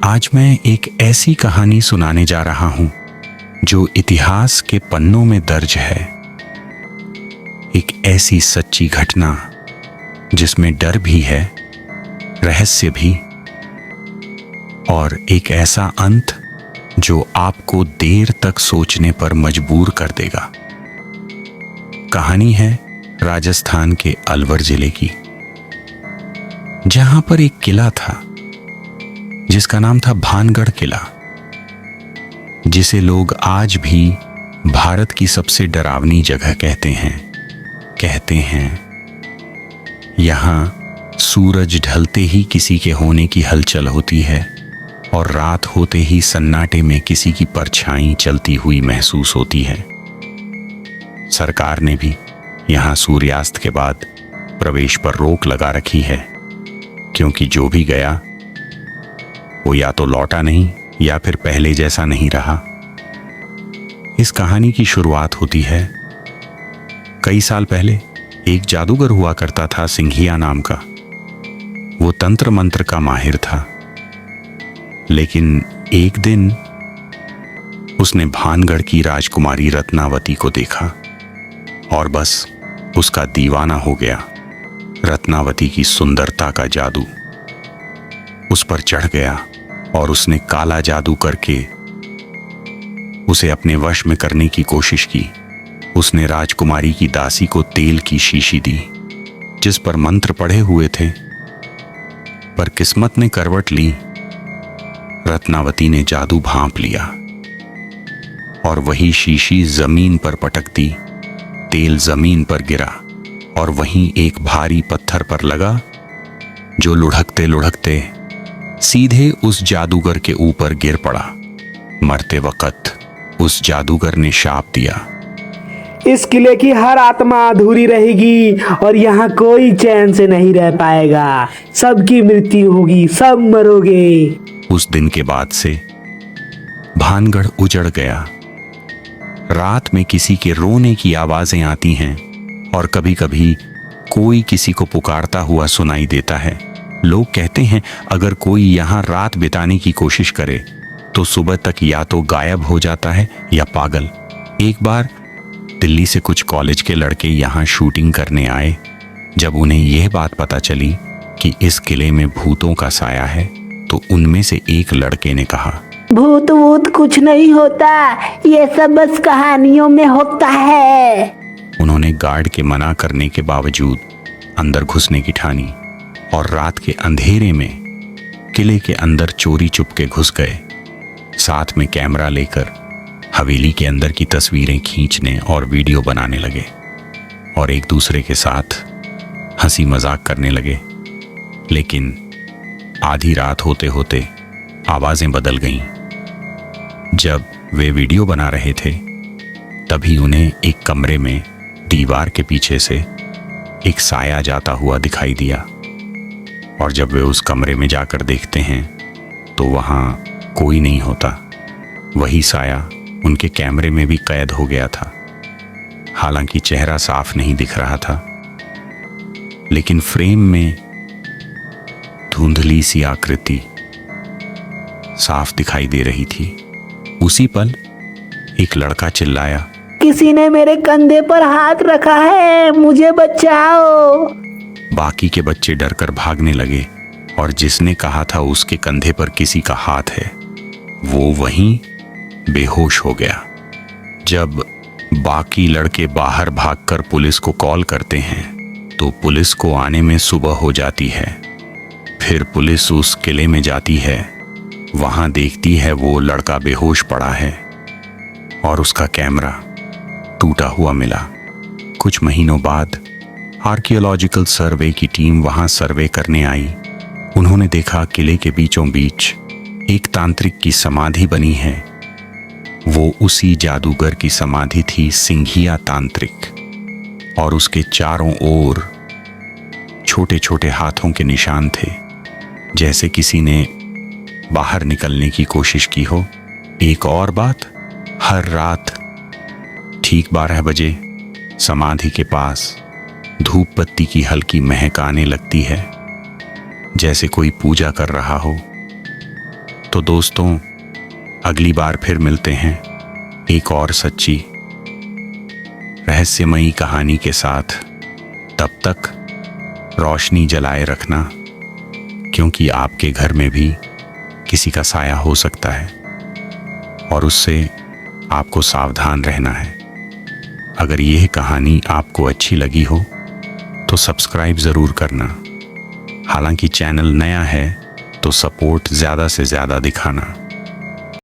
आज मैं एक ऐसी कहानी सुनाने जा रहा हूं जो इतिहास के पन्नों में दर्ज है। एक ऐसी सच्ची घटना जिसमें डर भी है, रहस्य भी, और एक ऐसा अंत जो आपको देर तक सोचने पर मजबूर कर देगा। कहानी है राजस्थान के अलवर जिले की, जहां पर एक किला था जिसका नाम था भानगढ़ किला, जिसे लोग आज भी भारत की सबसे डरावनी जगह कहते हैं। यहां सूरज ढलते ही किसी के होने की हलचल होती है और रात होते ही सन्नाटे में किसी की परछाई चलती हुई महसूस होती है। सरकार ने भी यहां सूर्यास्त के बाद प्रवेश पर रोक लगा रखी है, क्योंकि जो भी गया वो या तो लौटा नहीं या फिर पहले जैसा नहीं रहा। इस कहानी की शुरुआत होती है कई साल पहले। एक जादूगर हुआ करता था सिंघिया नाम का। वो तंत्र मंत्र का माहिर था, लेकिन एक दिन उसने भानगढ़ की राजकुमारी रत्नावती को देखा और बस उसका दीवाना हो गया। रत्नावती की सुंदरता का जादू उस पर चढ़ गया और उसने काला जादू करके उसे अपने वश में करने की कोशिश की। उसने राजकुमारी की दासी को तेल की शीशी दी जिस पर मंत्र पढ़े हुए थे, पर किस्मत ने करवट ली। रत्नावती ने जादू भांप लिया और वही शीशी जमीन पर पटक दी। तेल जमीन पर गिरा और वहीं एक भारी पत्थर पर लगा, जो लुढ़कते लुढ़कते सीधे उस जादूगर के ऊपर गिर पड़ा। मरते वक्त उस जादूगर ने शाप दिया, इस किले की हर आत्मा अधूरी रहेगी और यहाँ कोई चैन से नहीं रह पाएगा। सबकी मृत्यु होगी, सब मरोगे। उस दिन के बाद से भानगढ़ उजड़ गया। रात में किसी के रोने की आवाजें आती हैं और कभी कभी कोई किसी को पुकारता हुआ सुनाई देता है। लोग कहते हैं अगर कोई यहाँ रात बिताने की कोशिश करे तो सुबह तक या तो गायब हो जाता है या पागल। एक बार दिल्ली से कुछ कॉलेज के लड़के यहाँ शूटिंग करने आए। जब उन्हें यह बात पता चली कि इस किले में भूतों का साया है, तो उनमें से एक लड़के ने कहा, भूत वूत कुछ नहीं होता, ये सब बस कहानियों में होता है। उन्होंने गार्ड के मना करने के बावजूद अंदर घुसने की ठानी और रात के अंधेरे में किले के अंदर चोरी चुपके घुस गए। साथ में कैमरा लेकर हवेली के अंदर की तस्वीरें खींचने और वीडियो बनाने लगे और एक दूसरे के साथ हंसी मजाक करने लगे। लेकिन आधी रात होते होते आवाजें बदल गईं। जब वे वीडियो बना रहे थे तभी उन्हें एक कमरे में दीवार के पीछे से एक साया जाता हुआ दिखाई दिया, और जब वे उस कमरे में जाकर देखते हैं तो वहां कोई नहीं होता। वही साया उनके कैमरे में भी कैद हो गया था। हालांकि चेहरा साफ नहीं दिख रहा था, लेकिन फ्रेम में धुंधली सी आकृति साफ दिखाई दे रही थी। उसी पल एक लड़का चिल्लाया, किसी ने मेरे कंधे पर हाथ रखा है, मुझे बचाओ। बाकी के बच्चे डरकर भागने लगे और जिसने कहा था उसके कंधे पर किसी का हाथ है, वो वहीं बेहोश हो गया। जब बाकी लड़के बाहर भागकर पुलिस को कॉल करते हैं तो पुलिस को आने में सुबह हो जाती है। फिर पुलिस उस किले में जाती है, वहां देखती है वो लड़का बेहोश पड़ा है और उसका कैमरा टूटा हुआ मिला। कुछ महीनों बाद आर्कियोलॉजिकल सर्वे की टीम वहां सर्वे करने आई। उन्होंने देखा किले के बीचों बीच एक तांत्रिक की समाधि बनी है। वो उसी जादूगर की समाधि थी, सिंघिया तांत्रिक, और उसके चारों ओर छोटे छोटे हाथों के निशान थे, जैसे किसी ने बाहर निकलने की कोशिश की हो। एक और बात, हर रात ठीक 12 बजे समाधि के पास धूप बत्ती की हल्की महक आने लगती है, जैसे कोई पूजा कर रहा हो। तो दोस्तों, अगली बार फिर मिलते हैं एक और सच्ची रहस्यमयी कहानी के साथ। तब तक रोशनी जलाए रखना, क्योंकि आपके घर में भी किसी का साया हो सकता है और उससे आपको सावधान रहना है। अगर यह कहानी आपको अच्छी लगी हो तो सब्सक्राइब ज़रूर करना। हालांकि चैनल नया है तो सपोर्ट ज़्यादा से ज़्यादा दिखाना।